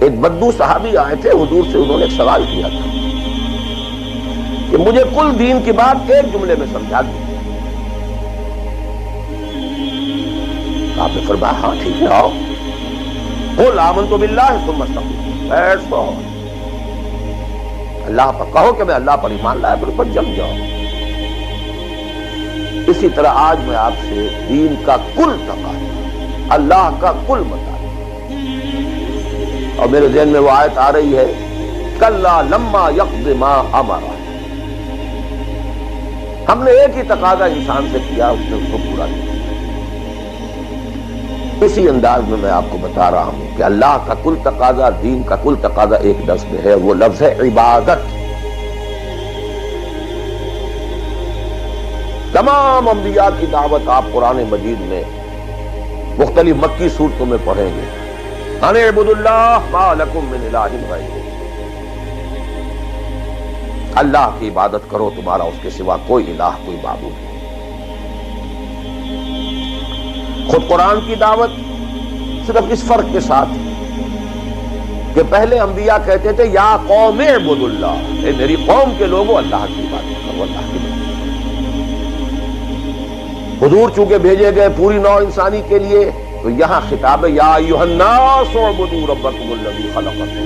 ایک بدو صحابی آئے تھے حضور سے، انہوں نے ایک سوال کیا تھا کہ مجھے کل دین کی بات ایک جملے میں سمجھا دی۔ آپ نے فرمایا ہاں ٹھیک ہے، آؤ قل آمنت باللہ ثم استقم، بیٹھ جاؤ، اللہ پر کہو کہ میں اللہ پر ایمان لایا، پھر پر جم جاؤ۔ اسی طرح آج میں آپ سے دین کا کل تقاضا، اللہ کا کل مطالبہ، اور میرے ذہن میں وہ آیت آ رہی ہے کلا لما یقض ما امر، ہم نے ایک ہی تقاضا انسان سے کیا، اس نے اس کو پورا کیا۔ اسی انداز میں آپ کو بتا رہا ہوں کہ اللہ کا کل تقاضا، دین کا کل تقاضا ایک لفظ میں ہے، وہ لفظ ہے عبادت۔ تمام انبیاء کی دعوت آپ قرآن مجید میں مختلف مکی سورتوں میں پڑھیں گے، ان اعبدوا اللہ ما لکم من الہ غیرہ، اللہ کی عبادت کرو، تمہارا اس کے سوا کوئی الہ، کوئی معبود نہیں۔ خود قرآن کی دعوت صرف اس فرق کے ساتھ کہ پہلے انبیاء کہتے تھے یا قوم اعبدوا اللہ، اے میری قوم کے لوگوں اللہ کی عبادت کرو، اللہ کی عبادت۔ حضور چونکہ بھیجے گئے پوری نوع انسانی کے لیے، تو یہاں خطاب ہے یا ایھا الناس اعبدوا ربکم الذی خلقکم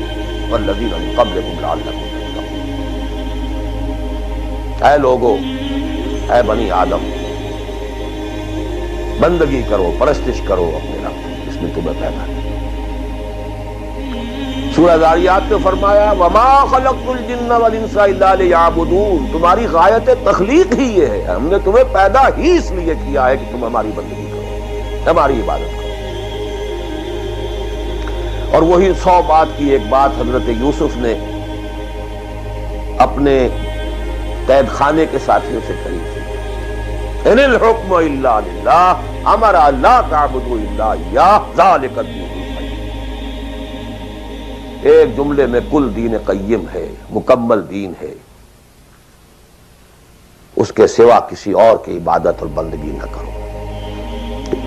والذین من قبلکم لعلکم تتقون، اے لوگو، اے بنی آدم، بندگی کرو، پرستش کرو اپنے رب، جس نے تمہیں پیدا کیا۔ سورہ ذاریات میں فرمایا وما خلقت الجن والانس الا لیعبدون، تمہاری غایت تخلیق ہی یہ ہے، ہم نے تمہیں پیدا ہی اس لیے کیا ہے کہ تم ہماری بندگی کرو، ہماری عبادت کرو۔ اور وہی 100 بات کی ایک بات حضرت یوسف نے اپنے قید خانے کے ساتھیوں سے کہی تھی، ان الحکم الا للہ امر لا تعبدوا الا اياه ذلك الدين القيم۔ ایک جملے میں کل دین قیم ہے، مکمل دین ہے، اس کے سوا کسی اور کی عبادت اور بندگی نہ کرو۔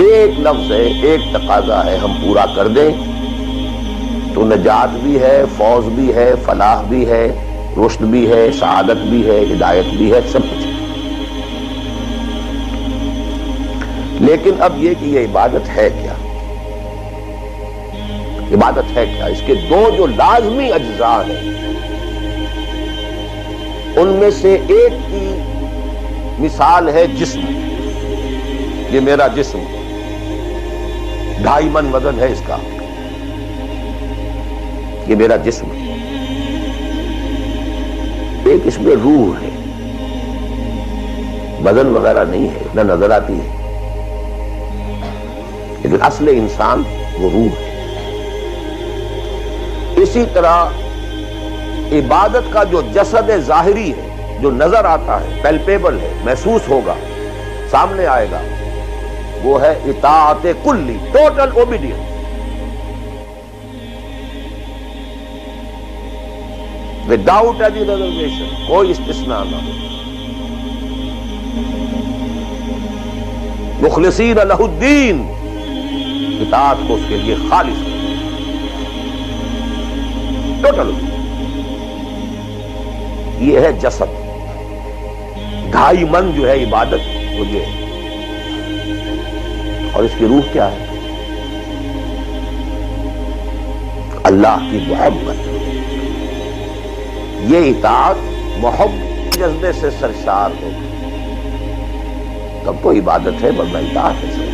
ایک لفظ ہے، ایک تقاضا ہے، ہم پورا کر دیں تو نجات بھی ہے، فوز بھی ہے، فلاح بھی ہے، رشد بھی ہے، سعادت بھی ہے، ہدایت بھی ہے، سب کچھ ہے۔ لیکن اب یہ کہ یہ عبادت ہے کیا؟ عبادت ہے کیا؟ اس کے دو جو لازمی اجزاء ہیں، ان میں سے ایک کی مثال ہے جسم۔ یہ میرا جسم 2.5 من وزن ہے اس کا، یہ میرا جسم۔ ایک اس میں روح ہے، وزن وغیرہ نہیں ہے، نہ نظر آتی ہے، لیکن اصل انسان وہ روح ہے۔ اسی طرح عبادت کا جو جسد ظاہری ہے، جو نظر آتا ہے، پیلپیبل ہے، محسوس ہوگا، سامنے آئے گا، وہ ہے اطاعت کلی، total obedience. Without any reservation, کوئی استثناء نہ ہو۔ مخلصین لہ الدین، اطاعت کو اس کے لیے خالص ٹوٹل۔ یہ ہے جسد، 2.5 من جو ہے عبادت وہ یہ ہے۔ اور اس کی روح کیا ہے؟ اللہ کی محبت۔ یہ اطاعت محبت جذبے سے سرشار ہو تب تو عبادت ہے، ورنہ اطاعت ہے۔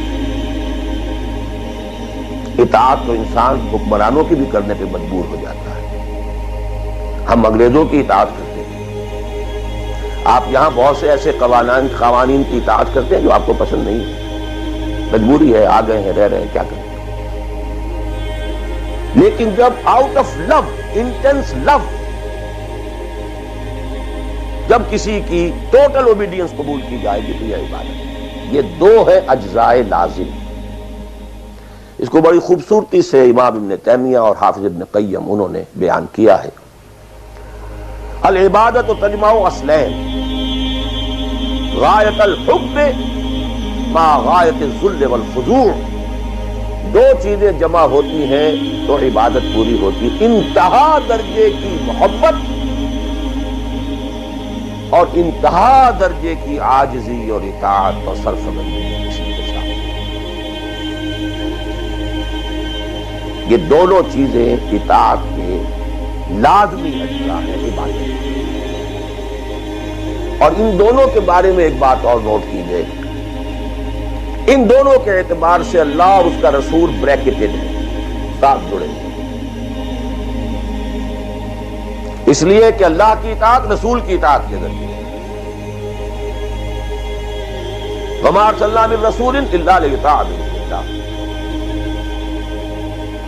اطاعت تو انسان حکمرانوں کی بھی کرنے پہ مجبور ہو جاتا ہے۔ ہم انگریزوں کی اطاعت کرتے ہیں، آپ یہاں بہت سے ایسے قوانین کی اطاعت کرتے ہیں جو آپ کو پسند نہیں ہے، مجبوری ہے، آ گئے ہیں، رہ رہے ہیں، کیا کریں۔ لیکن جب آؤٹ آف لو، انٹینس لو، جب کسی کی ٹوٹل اوبیڈینس قبول کی جائے گی تو یہ عبادت ہے۔ یہ دو ہے اجزاء لازم۔ اس کو بڑی خوبصورتی سے امام ابن تیمیہ اور حافظ ابن قیم انہوں نے بیان کیا ہے۔ العبادت تجمع اصلین، غایت الحب مع غایت الذل والخضوع۔ دو چیزیں جمع ہوتی ہیں تو عبادت پوری ہوتی ہے، انتہا درجے کی محبت اور انتہا درجے کی عاجزی اور اطاعت اور سرفرازی کسی کے ساتھ۔ یہ دونوں چیزیں اطاعت کے لازمی اجزاء ہیں عبادت، اور ان دونوں کے بارے میں ایک بات اور نوٹ کیجیے، ان دونوں کے اعتبار سے اللہ اور اس کا رسول بریکٹڈ ہے، ساتھ جڑے ہیں، اس لیے کہ اللہ کی اطاعت رسول کی اطاعت کے ذریعے، وما ارسلنا من رسول الا لیطاع باذن اللہ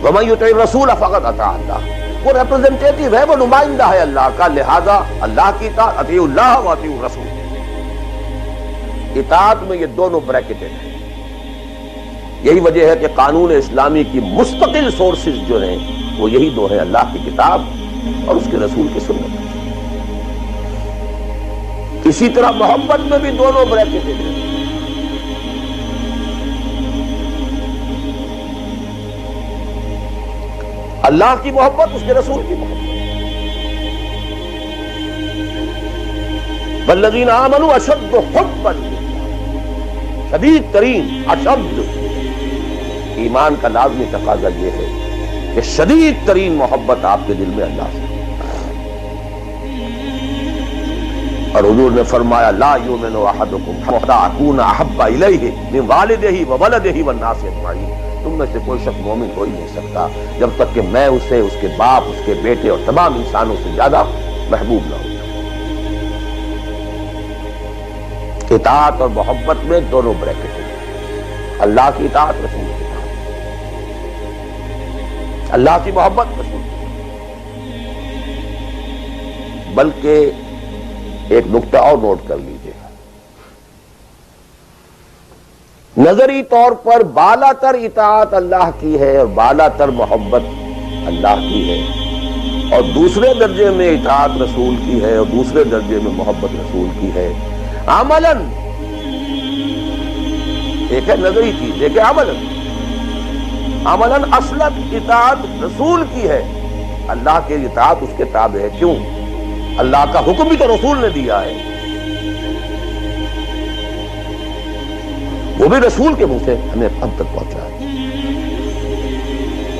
ومن یطع الرسول فقد اطاع اللہ۔ وہ ریپرزنٹیٹو ہے، وہ نمائندہ ہے اللہ کا، لہذا اللہ کی اطاعت، اطیعوا اللہ واطیعوا الرسول، اطاعت میں یہ دونوں بریکٹڈ ہیں۔ یہی وجہ ہے کہ قانون اسلامی کی مستقل سورسز جو ہیں وہ یہی دو ہیں، اللہ کی کتاب اور اس کے رسول کی سنت۔ اسی طرح محبت میں بھی دونوں بریکٹڈ ہیں، اللہ کی محبت، اس کے رسول کی محبت۔ والذین آمنوا اشد حبا للہ، شدید ترین، اشد، ایمان کا لازمی تقاضا یہ ہے کہ شدید ترین محبت آپ کے دل میں اللہ سے، اور حضور نے فرمایا لا یؤمن احدکم حتی اکون احب الیہ من والدہ وولدہ والناس اجمعین، تم میں سے کوئی شخص مومن ہو ہی نہیں سکتا جب تک کہ میں اسے، اس کے باپ، اس کے بیٹے اور تمام انسانوں سے زیادہ محبوب نہ ہوں۔ اطاعت اور محبت میں دونوں بریکٹ ہیں، اللہ کی اطاعت، رسول کی اطاعت، اللہ کی محبت، رسول کی محبت۔ بلکہ ایک نقطہ اور نوٹ کر لیجیے، نظری طور پر بالا تر اطاعت اللہ کی ہے اور بالا تر محبت اللہ کی ہے، اور دوسرے درجے میں اطاعت رسول کی ہے اور دوسرے درجے میں محبت رسول کی ہے۔ عملاً ایک ہے نظری چیز، ایک ہے عملاً۔ عملاً اصلاً اطاعت رسول کی ہے، اللہ کے اطاعت اس کے تابع ہے۔ کیوں؟ اللہ کا حکم بھی تو رسول نے دیا ہے، وہ بھی رسول کے منہ سے ہمیں اب تک پہنچا ہے۔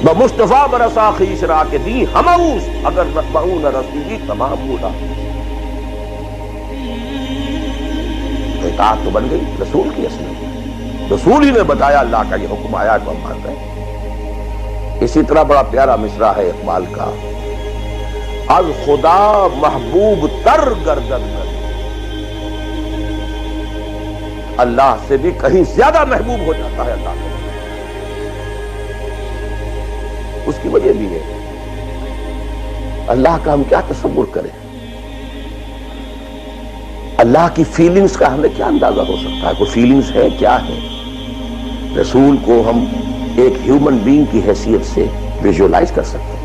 بمصطفیٰ برسا خیش را کے دی ہماؤس، اگر نتبعو نہ رسیدی تمام بولا۔ اطاعت تو بن گئی رسول کی اصل، رسول ہی نے بتایا اللہ کا یہ حکم آیا تو ہم مان رہے ہیں۔ اسی طرح بڑا پیارا مصرع ہے اقبال کا، از خدا محبوب تر گردن نہ، اللہ سے بھی کہیں زیادہ محبوب ہو جاتا ہے اللہ کو۔ اس کی وجہ بھی ہے، اللہ کا ہم کیا تصور کریں، اللہ کی فیلنگز کا ہمیں کیا اندازہ ہو سکتا ہے؟ کوئی فیلنگز ہے کیا ہے؟ رسول کو ہم ایک ہیومن بینگ کی حیثیت سے ویژولائز کر سکتے ہیں۔